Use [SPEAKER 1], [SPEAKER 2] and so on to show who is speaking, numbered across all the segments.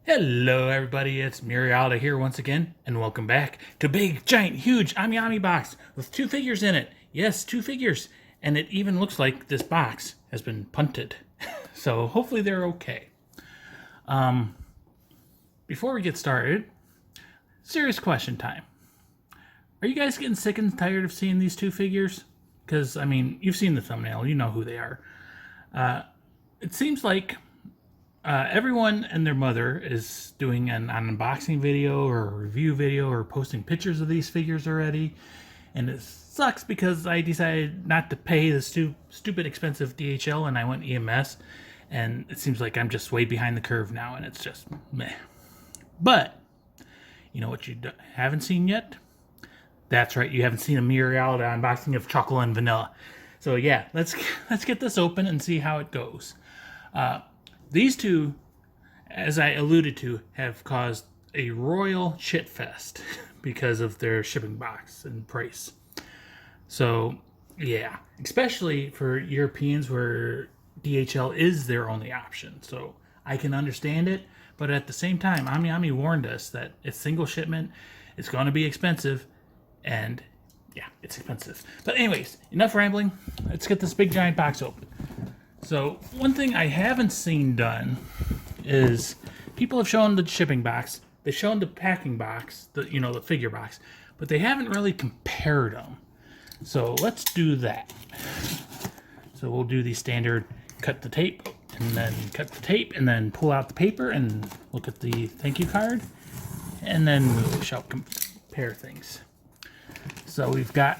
[SPEAKER 1] Hello everybody, it's Murialda here once again, and welcome back to Big, Giant, Huge Ami Ami Box with two figures in it. Yes, two figures, and it even looks like this box has been punted. So hopefully they're okay. Before we get started, serious question time. Are you guys getting sick and tired of seeing these two figures? Because, I mean, you've seen the thumbnail, you know who they are. It seems like everyone and their mother is doing an unboxing video or a review video or posting pictures of these figures already. And it sucks because I decided not to pay the stupid expensive DHL and I went EMS. And it seems like I'm just way behind the curve now and it's just meh. But, you know what you haven't seen yet? That's right, you haven't seen a reality unboxing of Chocola and Vanilla. So yeah, let's get this open and see how it goes. These two, as I alluded to, have caused a royal shitfest because of their shipping box and price. So, yeah, especially for Europeans where DHL is their only option. So, I can understand it, but at the same time, Ami Ami warned us that it's single shipment, it's going to be expensive, and yeah, it's expensive. But anyways, enough rambling. Let's get this big giant box open. So one thing I haven't seen done is people have shown the shipping box, they've shown the packing box, the figure box, but they haven't really compared them. So let's do that. So we'll do the standard cut the tape and then cut the tape and then pull out the paper and look at the thank you card and then we shall compare things. So we've got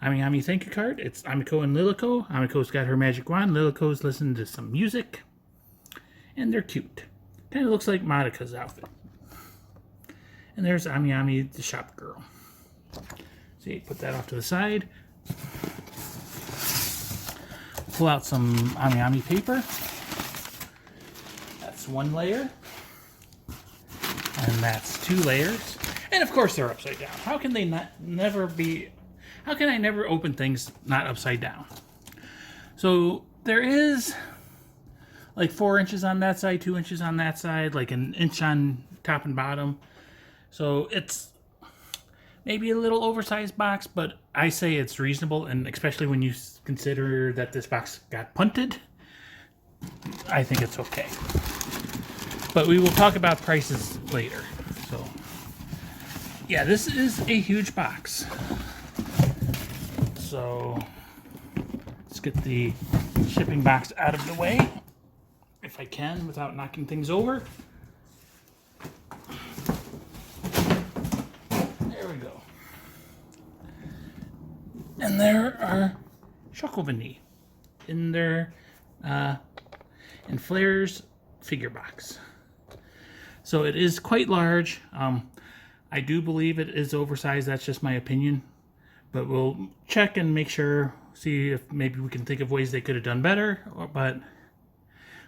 [SPEAKER 1] Ami Ami thank you card. It's Amiko and Liliko. Amiko's got her magic wand. Liliko's listening to some music. And they're cute. Kind of looks like Monika's outfit. And there's Ami Ami, the shop girl. See, put that off to the side. Pull out some Ami Ami paper. That's one layer. And that's two layers. And of course they're upside down. How can they never be... How can I never open things not upside down? So there is like 4 inches on that side, 2 inches on that side, like an inch on top and bottom. So it's maybe a little oversized box, but I say it's reasonable, and especially when you consider that this box got punted, I think it's okay. But we will talk about prices later. So yeah, this is a huge box. So let's get the shipping box out of the way, if I can, without knocking things over. There we go. And there are ChocoVani in their in Flair's figure box. So it is quite large. I do believe it is oversized. That's just my opinion. But we'll check and make sure, see if maybe we can think of ways they could have done better, but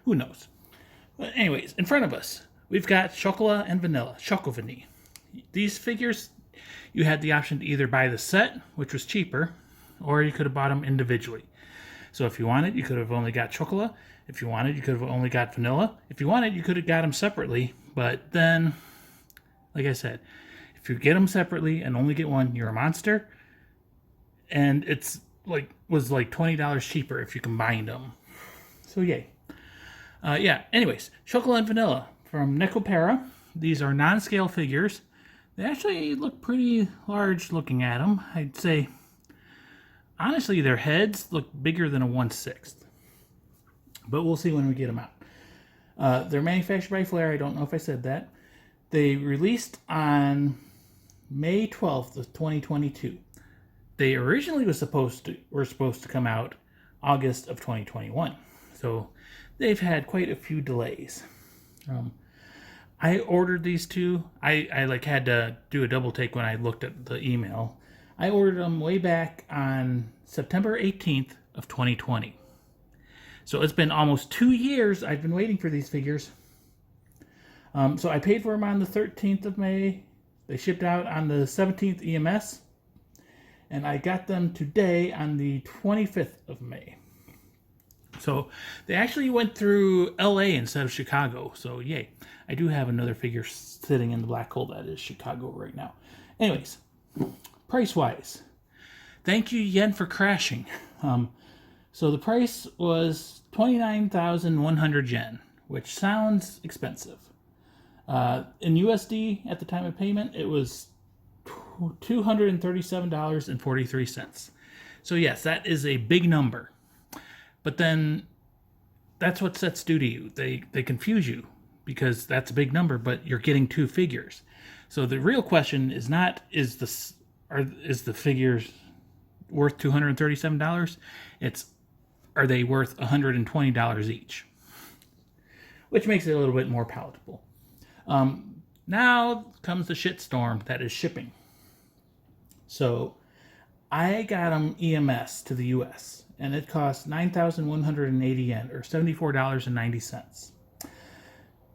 [SPEAKER 1] who knows. But anyways, in front of us, we've got Chocola and Vanilla, ChocoVani. These figures, you had the option to either buy the set, which was cheaper, or you could have bought them individually. So if you wanted, you could have only got Chocola. If you wanted, you could have only got Vanilla. If you wanted, you could have got them separately, but then, like I said, if you get them separately and only get one, you're a monster. And it's was like $20 cheaper if you combined them. So yay. Yeah, anyways, Chocola and Vanilla from Nekopara. These are non-scale figures. They actually look pretty large looking at them. I'd say, honestly, their heads look bigger than a 1/6. But we'll see when we get them out. They're manufactured by Flair. I don't know if I said that. They released on May 12th of 2022. They originally were supposed to come out August of 2021. So they've had quite a few delays. I ordered these two. I had to do a double take when I looked at the email. I ordered them way back on September 18th of 2020. So it's been almost 2 years I've been waiting for these figures. So I paid for them on the 13th of May. They shipped out on the 17th EMS. And I got them today on the 25th of May. So they actually went through LA instead of Chicago. So yay. I do have another figure sitting in the black hole that is Chicago right now. Anyways, price-wise, thank you, yen, for crashing. So the price was 29,100 yen, which sounds expensive. In USD at the time of payment, it was $237.43. So yes, that is a big number. But then that's what sets do to you. They confuse you because that's a big number, but you're getting two figures. So the real question is not is the figures worth $237? It's are they worth $120 each? Which makes it a little bit more palatable. Now comes the shitstorm that is shipping. So I got them EMS to the US, and it cost 9,180 yen, or $74.90.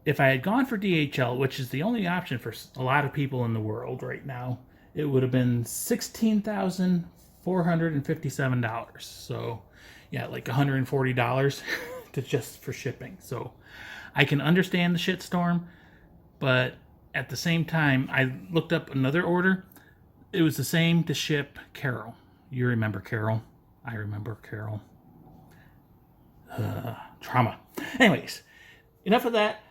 [SPEAKER 1] If I had gone for DHL, which is the only option for a lot of people in the world right now, it would have been $16,457. So yeah, like $140 to just for shipping. So I can understand the shitstorm, but at the same time, I looked up another order. It was the same to ship Carol. You remember Carol. I remember Carol. Trauma. Anyways, enough of that.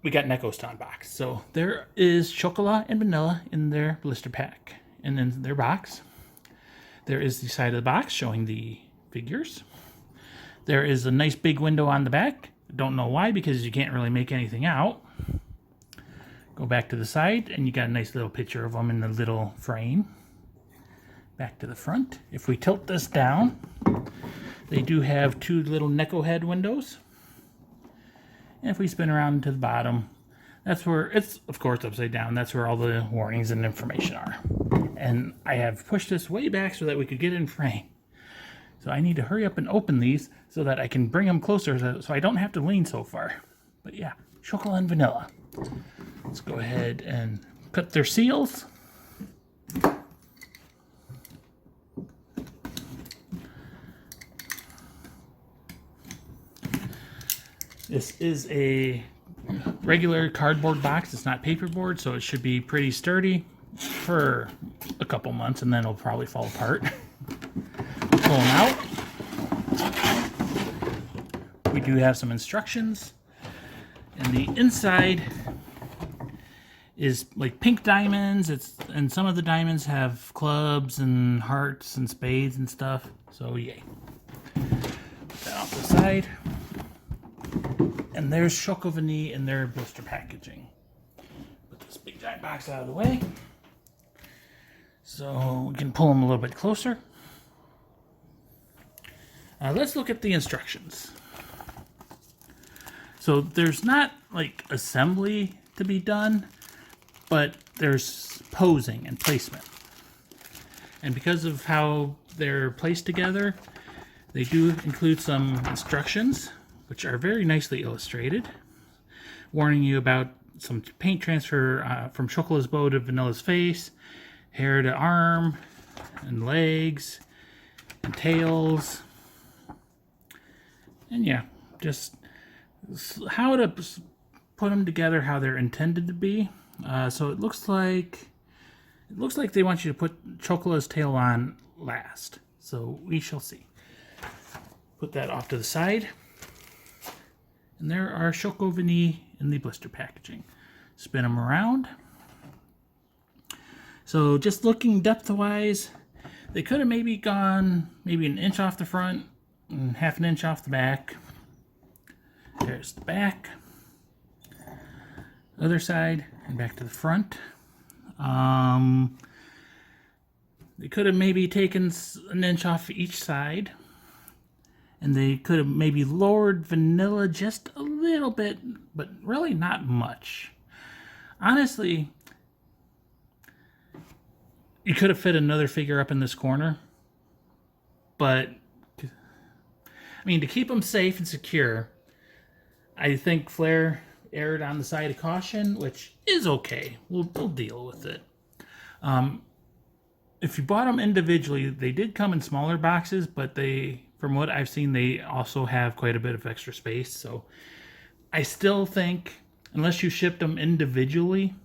[SPEAKER 1] We got Neko's to unbox. So there is Chocola and Vanilla in their blister pack. And in their box, there is the side of the box showing the figures. There is a nice big window on the back. Don't know why, because you can't really make anything out. Go back to the side, and you got a nice little picture of them in the little frame. Back to the front. If we tilt this down, they do have two little Neko head windows. And if we spin around to the bottom, that's where it's, of course, upside down. That's where all the warnings and information are. And I have pushed this way back so that we could get in frame. So I need to hurry up and open these so that I can bring them closer so I don't have to lean so far. But yeah, Chocola and Vanilla. Let's go ahead and cut their seals. This is a regular cardboard box. It's not paperboard, so it should be pretty sturdy for a couple months, and then it'll probably fall apart. Pull them out. We do have some instructions. And the inside is like pink diamonds. And some of the diamonds have clubs and hearts and spades and stuff. So yay. Put that off the side. And there's ChocoVani in their blister packaging. Put this big giant box out of the way. So we can pull them a little bit closer. Let's look at the instructions. So there's not like assembly to be done, but there's posing and placement. And because of how they're placed together, they do include some instructions, which are very nicely illustrated, warning you about some paint transfer from Chocola's bow to Vanilla's face, hair to arm, and legs, and tails. And yeah, just how to put them together how they're intended to be. So it looks like they want you to put Chocola's tail on last. So we shall see. Put that off to the side. And there are ChocoVani in the blister packaging. Spin them around. So just looking depth-wise, they could have maybe gone maybe an inch off the front and half an inch off the back. There's the back. Other side and back to the front. They could have maybe taken an inch off each side. And they could have maybe lowered Vanilla just a little bit, but really not much. Honestly, you could have fit another figure up in this corner. But, I mean, to keep them safe and secure, I think Flair erred on the side of caution, which is okay. We'll deal with it. If you bought them individually, they did come in smaller boxes, but from what I've seen, they also have quite a bit of extra space. So I still think, unless you shipped them individually,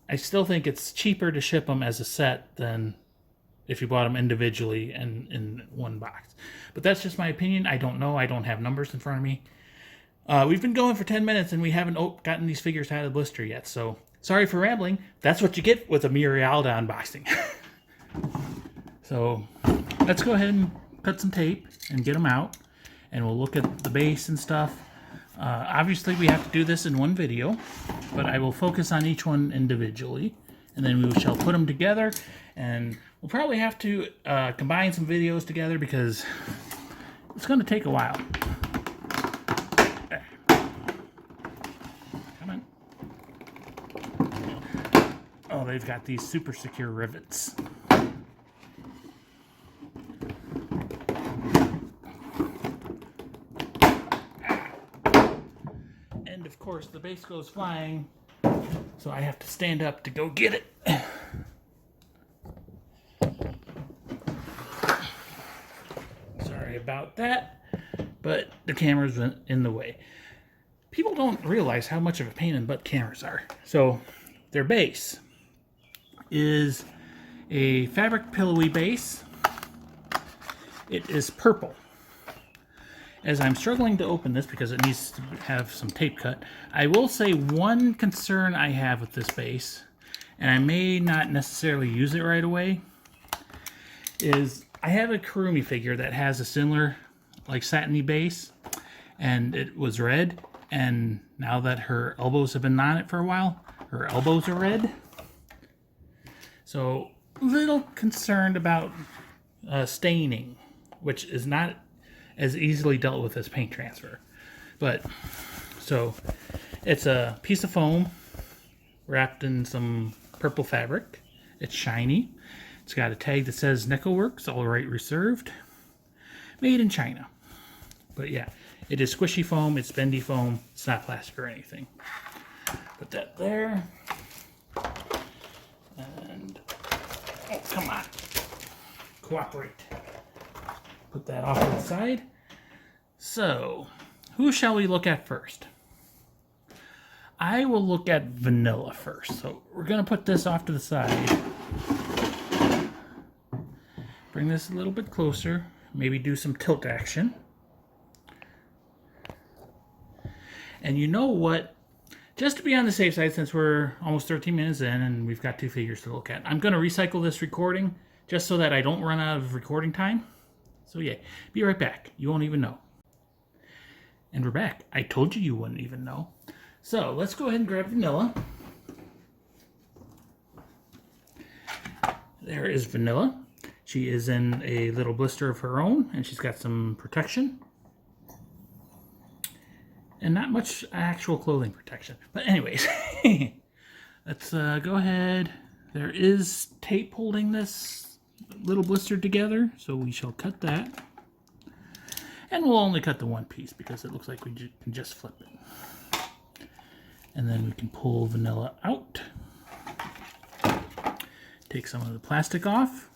[SPEAKER 1] I still think it's cheaper to ship them as a set than if you bought them individually and in one box. But that's just my opinion. I don't know. I don't have numbers in front of me. We've been going for 10 minutes and we haven't gotten these figures out of the blister yet. So sorry for rambling. That's what you get with a Murialda unboxing. So let's go ahead and cut some tape and get them out. And we'll look at the base and stuff. Obviously, we have to do this in one video, but I will focus on each one individually. And then we shall put them together. And we'll probably have to combine some videos together because it's going to take a while. Oh, they've got these super secure rivets. And of course, the base goes flying, so I have to stand up to go get it. Sorry about that, but the camera's in the way. People don't realize how much of a pain in the butt cameras are. So, their base is a fabric pillowy base. It is purple. As I'm struggling to open this because it needs to have some tape cut, I will say one concern I have with this base, and I may not necessarily use it right away, is I have a Kurumi figure that has a similar like satiny base, and it was red, and now that her elbows have been on it for a while, her elbows are red. So, a little concerned about staining, which is not as easily dealt with as paint transfer. But, so, it's a piece of foam wrapped in some purple fabric. It's shiny. It's got a tag that says Neko Works, all right reserved. Made in China. But yeah, it is squishy foam, it's bendy foam, it's not plastic or anything. Put that there. And, oh, come on. Cooperate. Put that off to the side. So, who shall we look at first? I will look at Vanilla first. So, we're going to put this off to the side. Bring this a little bit closer. Maybe do some tilt action. And you know what? Just to be on the safe side, since we're almost 13 minutes in and we've got two figures to look at, I'm going to recycle this recording just so that I don't run out of recording time. So yeah, be right back. You won't even know. And we're back. I told you wouldn't even know. So let's go ahead and grab Vanilla. There is Vanilla. She is in a little blister of her own, and she's got some protection. And not much actual clothing protection. But anyways, let's go ahead. There is tape holding this little blister together, so we shall cut that. And we'll only cut the one piece because it looks like we can just flip it. And then we can pull Vanilla out. Take some of the plastic off.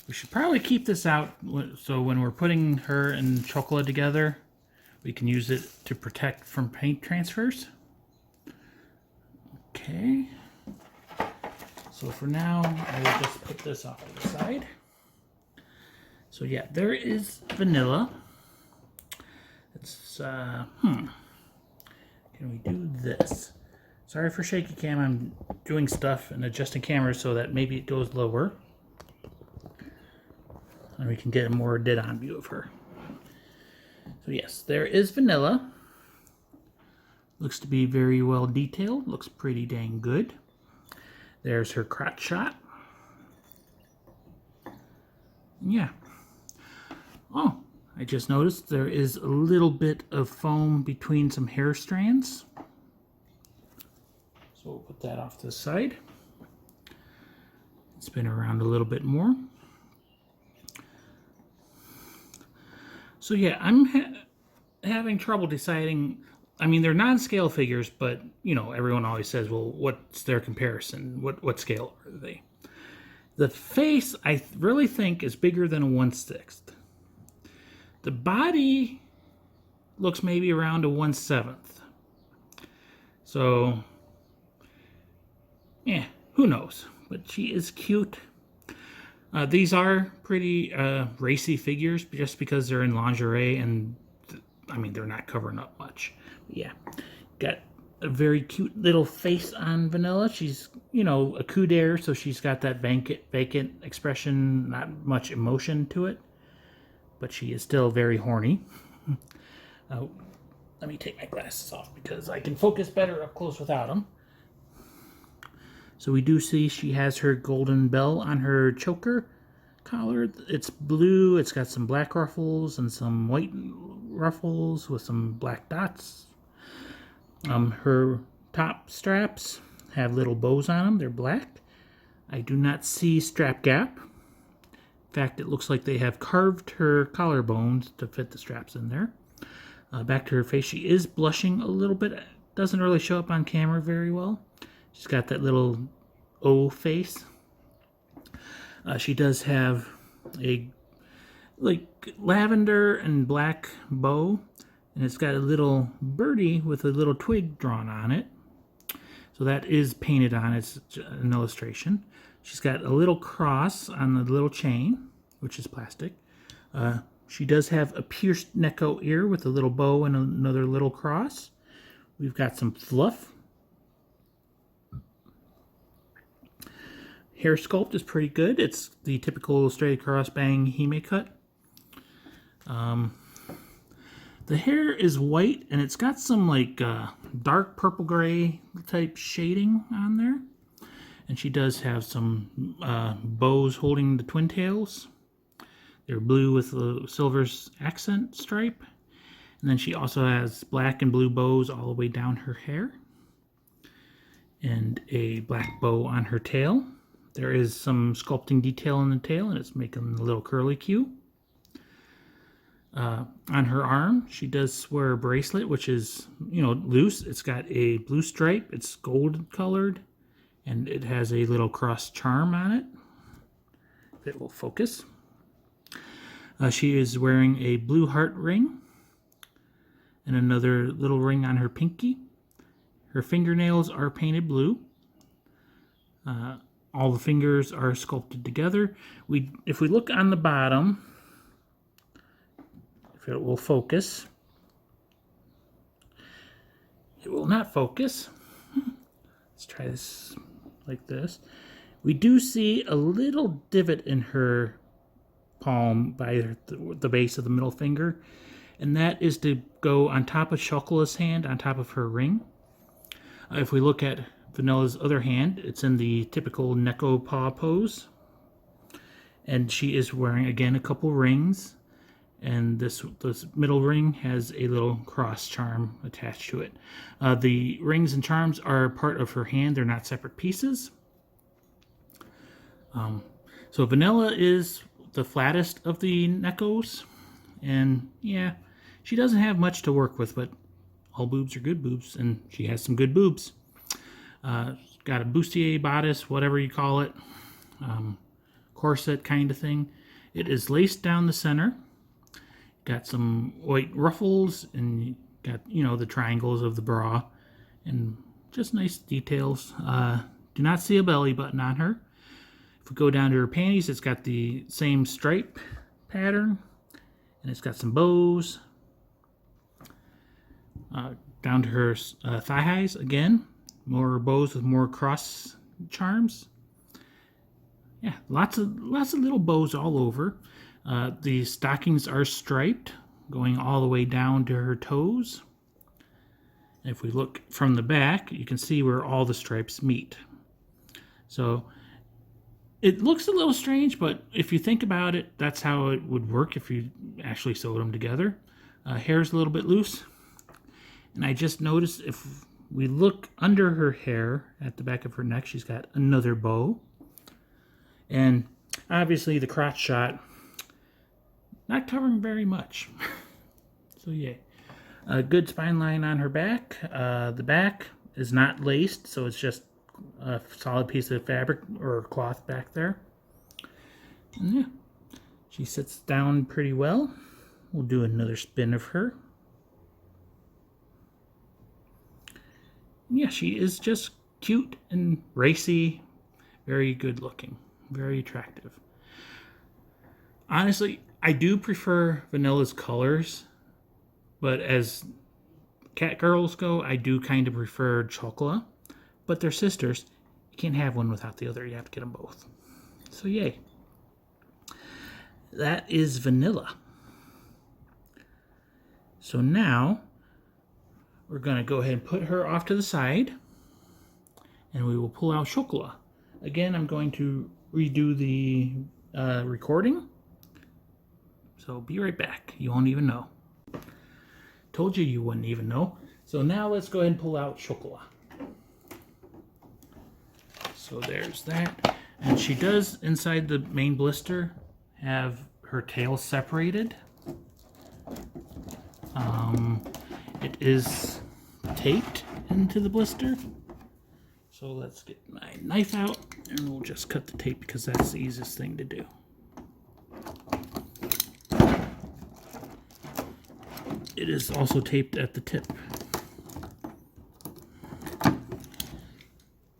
[SPEAKER 1] We should probably keep this out so when we're putting her and Chocola together, we can use it to protect from paint transfers. Okay. So for now, I will just put this off to the side. So yeah, there is Vanilla. It's, can we do this? Sorry for shaky cam, I'm doing stuff and adjusting cameras so that maybe it goes lower. And we can get a more dead-on view of her. So yes, there is Vanilla. Looks to be very well detailed. Looks pretty dang good. There's her crotch shot. Yeah. Oh, I just noticed there is a little bit of foam between some hair strands. So we'll put that off to the side. Spin around a little bit more. So yeah, I'm having trouble deciding. I mean, they're non-scale figures, but you know, everyone always says, well, what's their comparison? What scale are they? The face, I really think, is bigger than a 1/6. The body looks maybe around a 1/7. So, yeah, who knows? But she is cute. These are pretty racy figures just because they're in lingerie and, I mean, they're not covering up much. But yeah, got a very cute little face on Vanilla. She's, you know, a coup d'eire, so she's got that vacant expression, not much emotion to it. But she is still very horny. Let me take my glasses off because I can focus better up close without them. So we do see she has her golden bell on her choker collar. It's blue. It's got some black ruffles and some white ruffles with some black dots. Her top straps have little bows on them. They're black. I do not see strap gap. In fact, it looks like they have carved her collarbones to fit the straps in there. Back to her face, she is blushing a little bit. Doesn't really show up on camera very well. She's got that little O face. She does have a like lavender and black bow, and it's got a little birdie with a little twig drawn on it. So that is painted on. It's an illustration. She's got a little cross on the little chain, which is plastic. She does have a pierced neko ear with a little bow and another little cross. We've got some fluff. Hair sculpt is pretty good. It's the typical straight across bang hime cut. The hair is white and it's got some like dark purple gray type shading on there. And she does have some bows holding the twin tails. They're blue with a silver accent stripe. And then she also has black and blue bows all the way down her hair. And a black bow on her tail. There is some sculpting detail in the tail, and it's making a little curly cue. On her arm, she does wear a bracelet, which is, you know, loose. It's got a blue stripe. It's gold colored, and it has a little cross charm on it. If it will focus. She is wearing a blue heart ring and another little ring on her pinky. Her fingernails are painted blue. All the fingers are sculpted together. If we look on the bottom, if it will focus, it will not focus. Let's try this like this. We do see a little divot in her palm by the base of the middle finger, and that is to go on top of Chocola's hand, on top of her ring. If we look at Vanilla's other hand, it's in the typical neko paw pose, and she is wearing again a couple rings, and this middle ring has a little cross charm attached to it. The rings and charms are part of her hand; they're not separate pieces. So Vanilla is the flattest of the nekos, and yeah, she doesn't have much to work with, but all boobs are good boobs, and she has some good boobs. Got a bustier bodice, whatever you call it, corset kind of thing. It is laced down the center. Got some white ruffles, and got, you know, the triangles of the bra, and just nice details. Do not see a belly button on her. If we go down to her panties, it's got the same stripe pattern, and it's got some bows. Down to her thigh highs again, more bows with more cross charms. Yeah, lots of little bows all over. The stockings are striped, going all the way down to her toes. And if we look from the back, you can see where all the stripes meet. So it looks a little strange, but if you think about it, that's how it would work if you actually sewed them together. Hair's a little bit loose. And I just noticed if we look under her hair at the back of her neck, she's got another bow. And obviously the crotch shot, not covering very much. So yeah, a good spine line on her back. The back is not laced, so it's just a solid piece of fabric or cloth back there. And yeah, she sits down pretty well. We'll do another spin of her. Yeah, she is just cute and racy, very good looking, very attractive. Honestly, I do prefer Vanilla's colors, but as catgirls go, I do kind of prefer Chocola, but they're sisters. You can't have one without the other. You have to get them both. So yay. That is Vanilla. So now we're going to go ahead and put her off to the side, and we will pull out Chocola. Again, I'm going to redo the recording, so be right back. You won't even know. Told you wouldn't even know. So now let's go ahead and pull out Chocola. So there's that. And she does, inside the main blister, have her tail separated. It is taped into the blister. So let's get my knife out and we'll just cut the tape because that's the easiest thing to do. It is also taped at the tip.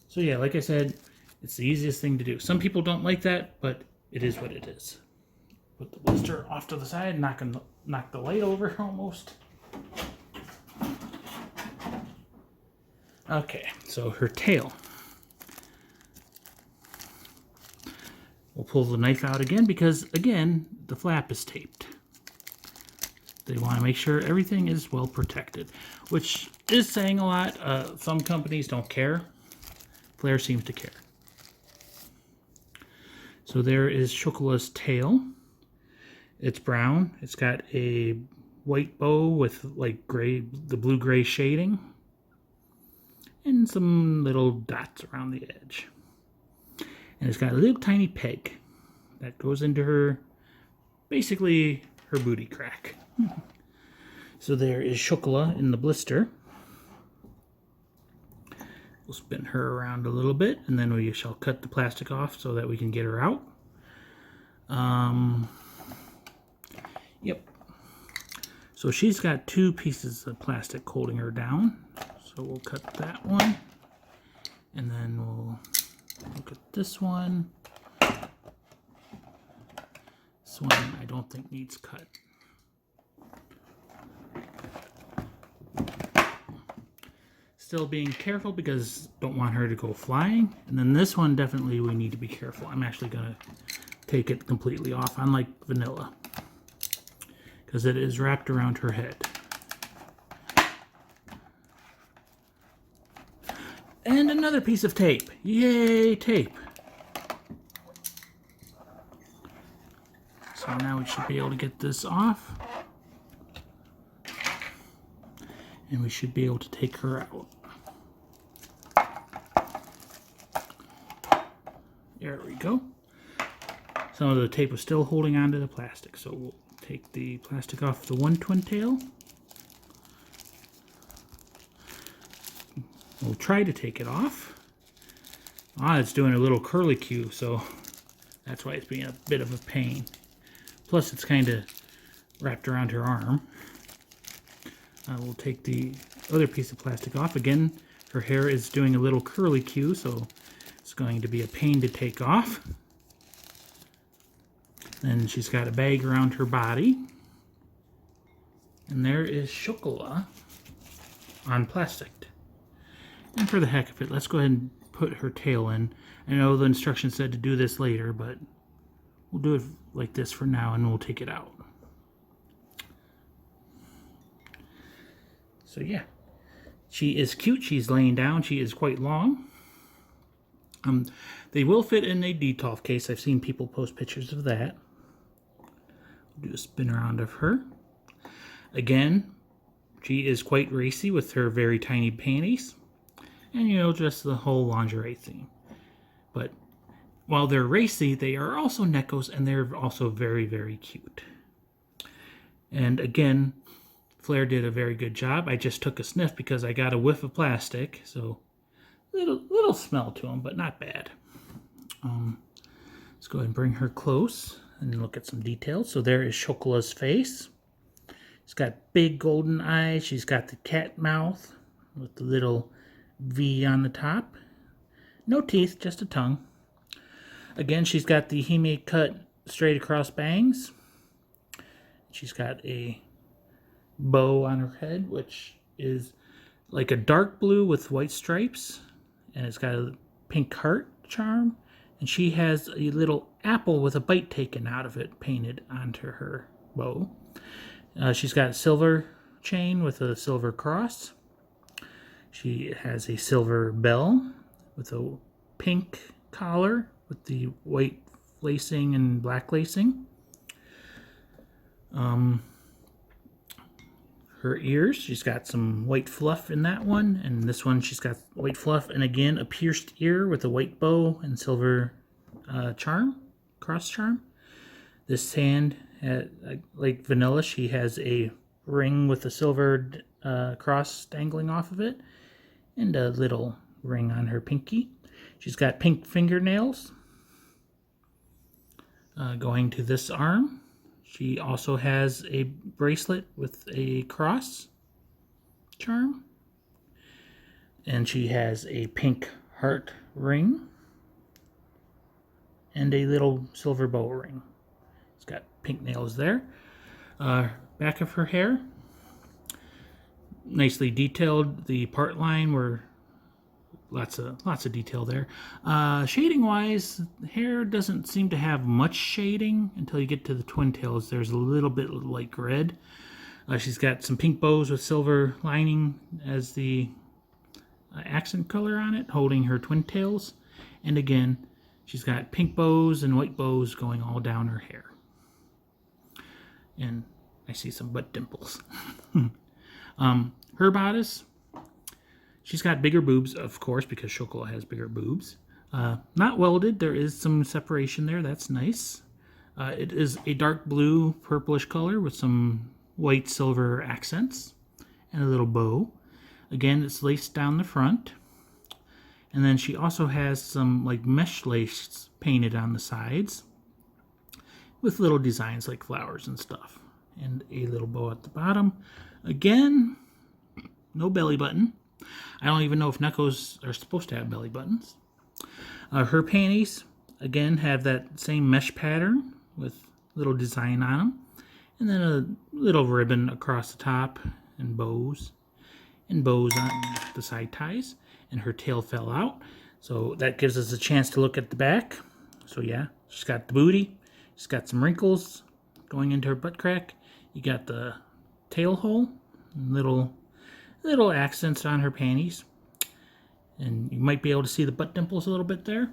[SPEAKER 1] So yeah, like I said, it's the easiest thing to do. Some people don't like that, but it is what it is. Put the blister off to the side, knock the light over almost. Okay, so her tail. We'll pull the knife out again because, again, the flap is taped. They want to make sure everything is well protected, which is saying a lot. Some companies don't care. Flair seems to care. So there is Chocola's tail. It's brown. It's got a white bow with like gray, the blue-gray shading, and some little dots around the edge. And it's got a little tiny peg that goes into her, basically her booty crack. So there is Chocola in the blister. We'll spin her around a little bit, and then we shall cut the plastic off so that we can get her out. Yep. So she's got two pieces of plastic holding her down. So we'll cut that one, and then we'll look at this one. This one I don't think needs cut. Still being careful because don't want her to go flying. And then this one definitely we need to be careful. I'm actually going to take it completely off, unlike Vanilla, because it is wrapped around her head. And another piece of tape. Yay, tape. So now we should be able to get this off. And we should be able to take her out. There we go. Some of the tape was still holding onto the plastic, so we'll take the plastic off the one twin tail. We'll try to take it off. It's doing a little curly cue, so that's why it's being a bit of a pain. Plus, it's kind of wrapped around her arm. We'll take the other piece of plastic off. Again, her hair is doing a little curly cue, so it's going to be a pain to take off. Then she's got a bag around her body. And there is Chocola on plastic. And for the heck of it, let's go ahead and put her tail in. I know the instructions said to do this later, but we'll do it like this for now and we'll take it out. So yeah, she is cute. She's laying down. She is quite long. They will fit in a detolf case. I've seen people post pictures of that. We'll do a spin around of her. Again, she is quite racy with her very tiny panties. And, you know, just the whole lingerie theme. But while they're racy, they are also nekos, and they're also very, very cute. And again, Flair did a very good job. I just took a sniff because I got a whiff of plastic, so little smell to them, but not bad. Let's go ahead and bring her close and look at some details. So there is Chocola's face. She's got big golden eyes. She's got the cat mouth with the little V on the top. No teeth, just a tongue. Again, she's got the Hime cut straight across bangs. She's got a bow on her head, which is like a dark blue with white stripes. And it's got a pink heart charm. And she has a little apple with a bite taken out of it painted onto her bow. She's got a silver chain with a silver cross. She has a silver bell with a pink collar with the white lacing and black lacing. Her ears, she's got some white fluff in that one, and this one she's got white fluff, and again a pierced ear with a white bow and silver charm, cross charm. This hand, like Vanilla, she has a ring with a silver cross dangling off of it, and a little ring on her pinky. She's got pink fingernails going to this arm. She also has a bracelet with a cross charm. And she has a pink heart ring and a little silver bow ring. It's got pink nails there. Back of her hair, nicely detailed. The part line where lots of detail there. Shading wise, hair doesn't seem to have much shading until you get to the twin tails. There's a little bit like red. She's got some pink bows with silver lining as the accent color on it, holding her twin tails. And again, she's got pink bows and white bows going all down her hair. And I see some butt dimples. Her bodice, she's got bigger boobs, of course, because Chocola has bigger boobs. Not welded. There is some separation there. That's nice. It is a dark blue, purplish color with some white silver accents and a little bow. Again, it's laced down the front. And then she also has some like mesh lace painted on the sides with little designs like flowers and stuff. And a little bow at the bottom. Again, no belly button. I don't even know if Nekos are supposed to have belly buttons. Her panties, again, have that same mesh pattern with little design on them. And then a little ribbon across the top and bows on the side ties. And her tail fell out. So that gives us a chance to look at the back. So yeah, she's got the booty. She's got some wrinkles going into her butt crack. You got the tail hole, little accents on her panties. And you might be able to see the butt dimples a little bit there.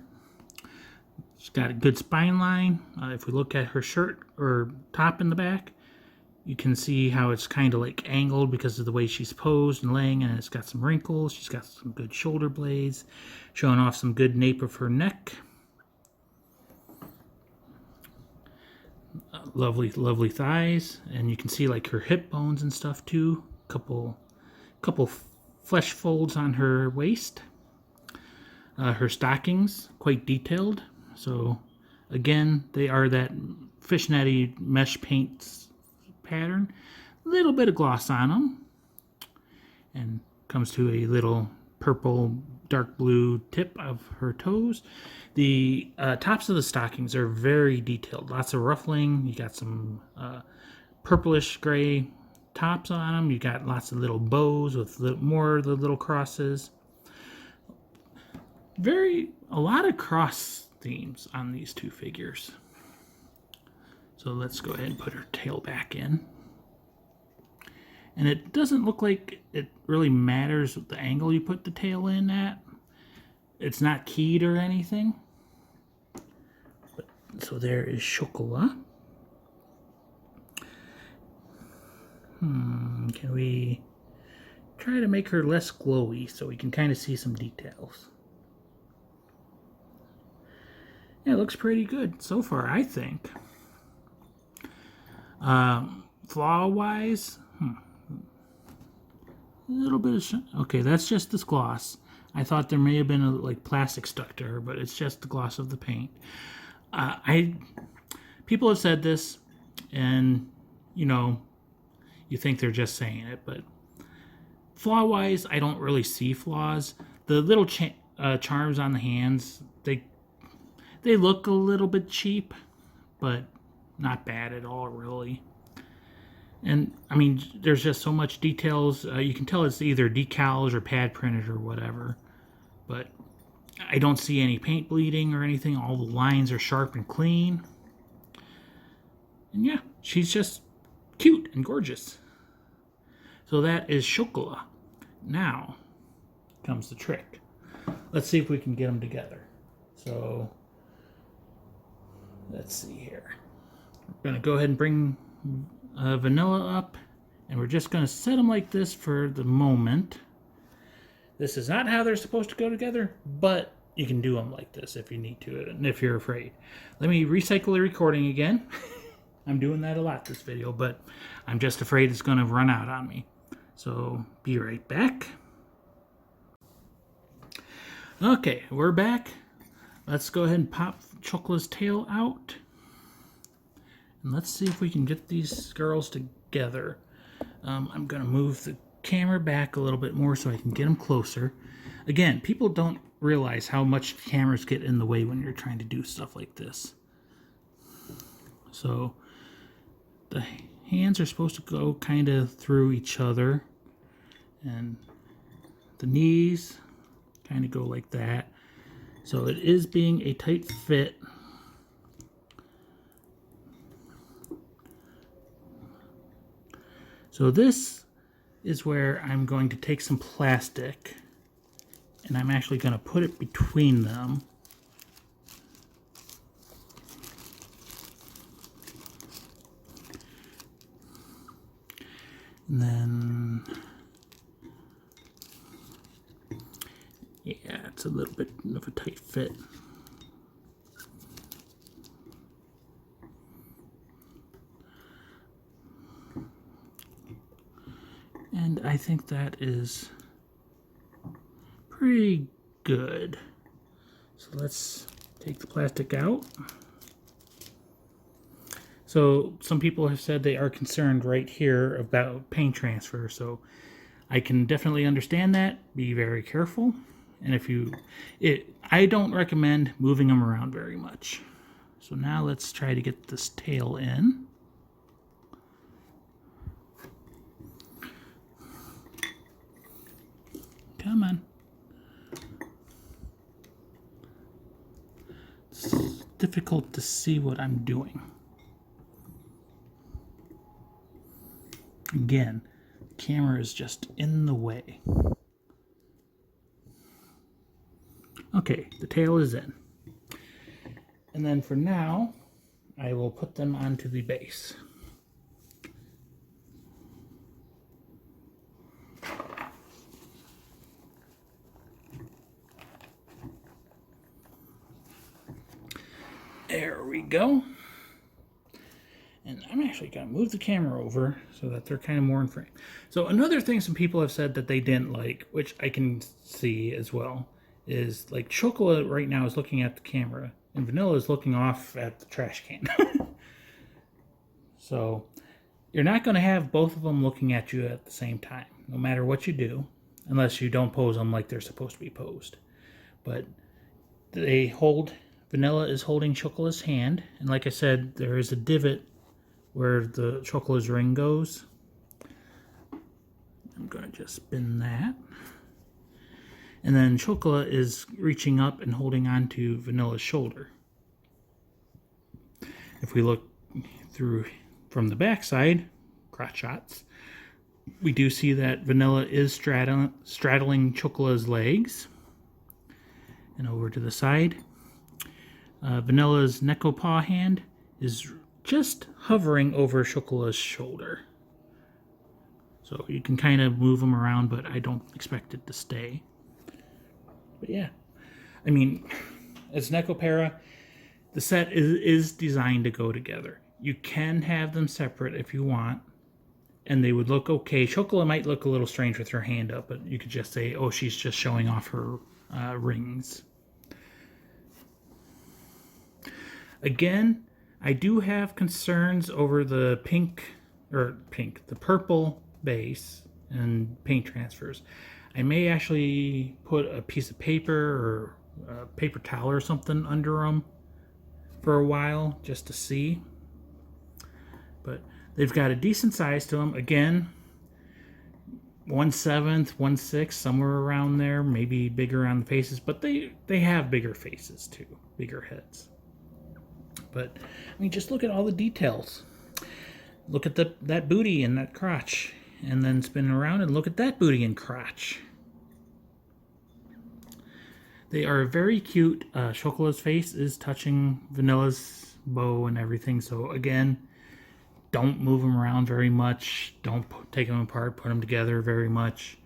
[SPEAKER 1] She's got a good spine line. If we look at her shirt or top in the back, you can see how it's kind of like angled because of the way she's posed and laying, and it's got some wrinkles. She's got some good shoulder blades, showing off some good nape of her neck. Lovely thighs, and you can see like her hip bones and stuff too. Couple flesh folds on her waist. Her stockings, quite detailed. So again, they are that fishnetty mesh paints pattern. A little bit of gloss on them. And comes to a little purple, dark blue tip of her toes. The tops of the stockings are very detailed. Lots of ruffling. You got some purplish gray tops on them. You got lots of little bows with more of the little crosses. A lot of cross themes on these two figures. So let's go ahead and put her tail back in. And it doesn't look like it really matters the angle you put the tail in at. It's not keyed or anything. So there is Chocola. Can we try to make her less glowy so we can kind of see some details? Yeah, it looks pretty good so far, I think. Flaw-wise, a little bit of... Okay, that's just this gloss. I thought there may have been a like plastic stuck to her, but it's just the gloss of the paint. People have said this, and you you think they're just saying it, but flaw-wise, I don't really see flaws. The little charms on the hands, they look a little bit cheap, but not bad at all, really. And, I mean, there's just so much details. You can tell it's either decals or pad printed or whatever. But I don't see any paint bleeding or anything. All the lines are sharp and clean. And yeah, she's just cute and gorgeous. So that is Chocola. Now comes the trick. Let's see if we can get them together. So let's see here. We're going to go ahead and bring Vanilla up, and we're just going to set them like this for the moment. This is not how they're supposed to go together, but you can do them like this if you need to, and if you're afraid. Let me recycle the recording again. I'm doing that a lot this video, but I'm just afraid it's going to run out on me. So be right back. Okay, we're back. Let's go ahead and pop Chocola's tail out. And let's see if we can get these girls together. I'm going to move the camera back a little bit more so I can get them closer. Again, people don't realize how much cameras get in the way when you're trying to do stuff like this. So the hands are supposed to go kind of through each other. And the knees kind of go like that. So it is being a tight fit. So this is where I'm going to take some plastic and I'm actually going to put it between them. And then, yeah, it's a little bit of a tight fit. And I think that is pretty good. So let's take the plastic out. So some people have said they are concerned right here about paint transfer. So I can definitely understand that. Be very careful. And I don't recommend moving them around very much. So now let's try to get this tail in. Come on. It's difficult to see what I'm doing. Again, the camera is just in the way. Okay, the tail is in. And then for now, I will put them onto the base. There we go. And I'm actually going to move the camera over so that they're kind of more in frame. So another thing some people have said that they didn't like, which I can see as well, is like Chocola right now is looking at the camera and Vanilla is looking off at the trash can. So you're not going to have both of them looking at you at the same time, no matter what you do, unless you don't pose them like they're supposed to be posed. But Vanilla is holding Chocola's hand, and like I said, there is a divot where the Chocola's ring goes. I'm going to just spin that. And then Chocola is reaching up and holding on to Vanilla's shoulder. If we look through from the backside, crotch shots, we do see that Vanilla is straddling Chocola's legs. And over to the side, Vanilla's Nekopara hand is just hovering over Chocola's shoulder. So you can kind of move them around, but I don't expect it to stay. But yeah, I mean, as Nekopara, the set is designed to go together. You can have them separate if you want, and they would look okay. Chocola might look a little strange with her hand up, but you could just say, oh, she's just showing off her rings. Again, I do have concerns over the pink the purple base and paint transfers. I may actually put a piece of paper or a paper towel or something under them for a while just to see. But they've got a decent size to them. Again, 1/7, 1/6, somewhere around there, maybe bigger on the faces, but they have bigger faces too, bigger heads. But I mean, just look at all the details. Look at that booty and that crotch, and then spin around and look at that booty and crotch. They are very cute. Chocola's face is touching Vanilla's bow and everything, so again, don't move them around very much. Don't take them apart, put them together very much.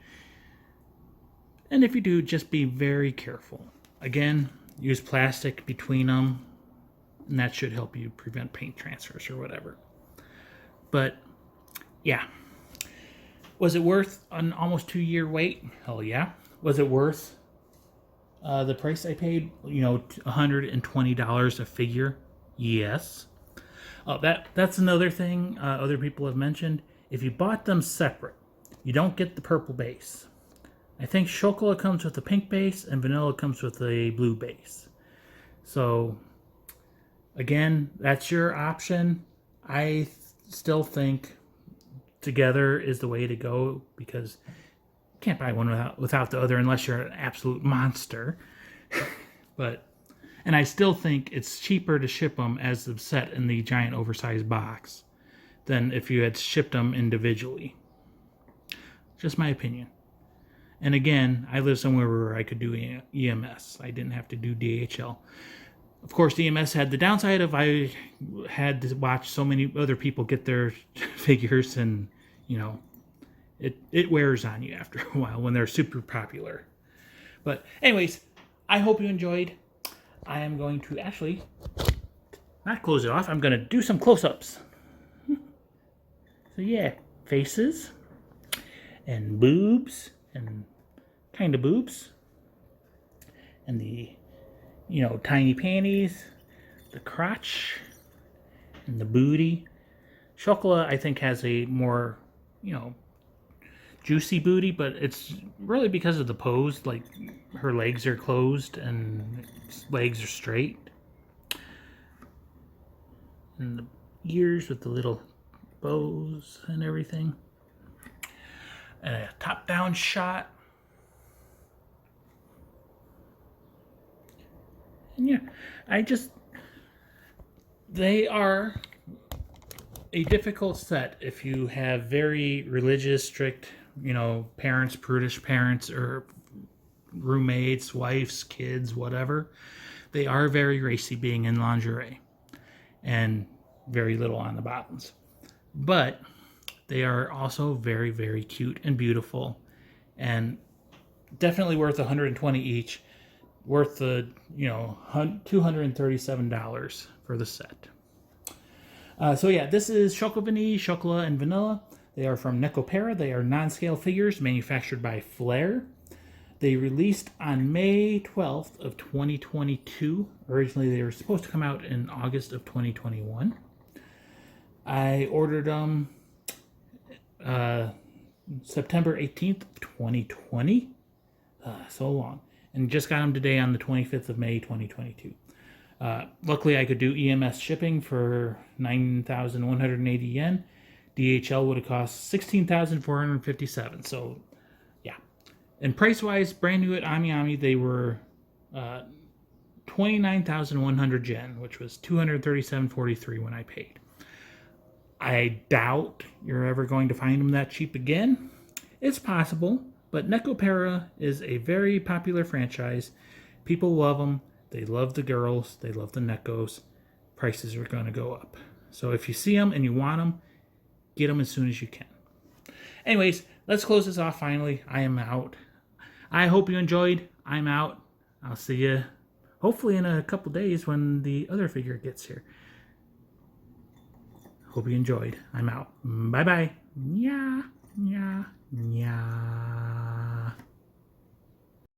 [SPEAKER 1] And if you do, just be very careful. Again, use plastic between them, and that should help you prevent paint transfers or whatever. But, yeah. Was it worth an almost 2-year wait? Hell yeah. Was it worth the price I paid? You know, $120 a figure? Yes. Oh, that's another thing other people have mentioned. If you bought them separate, you don't get the purple base. I think Chocola comes with a pink base and Vanilla comes with a blue base. So, again, that's your option. I still think together is the way to go because you can't buy one without the other unless you're an absolute monster. And I still think it's cheaper to ship them as a set in the giant oversized box than if you had shipped them individually. Just my opinion. And again, I live somewhere where I could do EMS. I didn't have to do DHL. Of course, EMS had the downside of I had to watch so many other people get their figures, and, you know, it wears on you after a while when they're super popular. But anyways, I hope you enjoyed. I am going to actually not close it off. I'm going to do some close-ups. So yeah, faces and boobs and kind of boobs and the, you know, tiny panties, the crotch and the booty. Chocola, I think, has a more, you know, juicy booty, but it's really because of the pose. Like, her legs are closed and legs are straight. And the ears with the little bows and everything. And a top-down shot. And yeah, they are a difficult set if you have very religious, strict, you know, parents, prudish parents, or roommates, wives, kids, whatever. They are very racy being in lingerie and very little on the bottoms. But they are also very, very cute and beautiful and definitely worth $120 each. Worth the, you know, $237 for the set. So yeah, this is ChocoVani, Chocola and Vanilla. They are from Nekopara. They are non-scale figures manufactured by Flair. They released on May 12th of 2022. Originally, they were supposed to come out in August of 2021. I ordered them September 18th of 2020. So long. And just got them today on the 25th of May 2022. Luckily, I could do EMS shipping for 9,180 yen. DHL would have cost 16,457. So, yeah. And price-wise, brand new at Ami, they were 29,100 yen, which was 237.43 when I paid. I doubt you're ever going to find them that cheap again. It's possible, but Nekopara is a very popular franchise. People love them. They love the girls. They love the Nekos. Prices are going to go up. So if you see them and you want them, get them as soon as you can. Anyways, let's close this off finally. I am out. I hope you enjoyed. I'm out. I'll see you hopefully in a couple days when the other figure gets here. Hope you enjoyed. I'm out. Bye-bye. Yeah, yeah, yeah.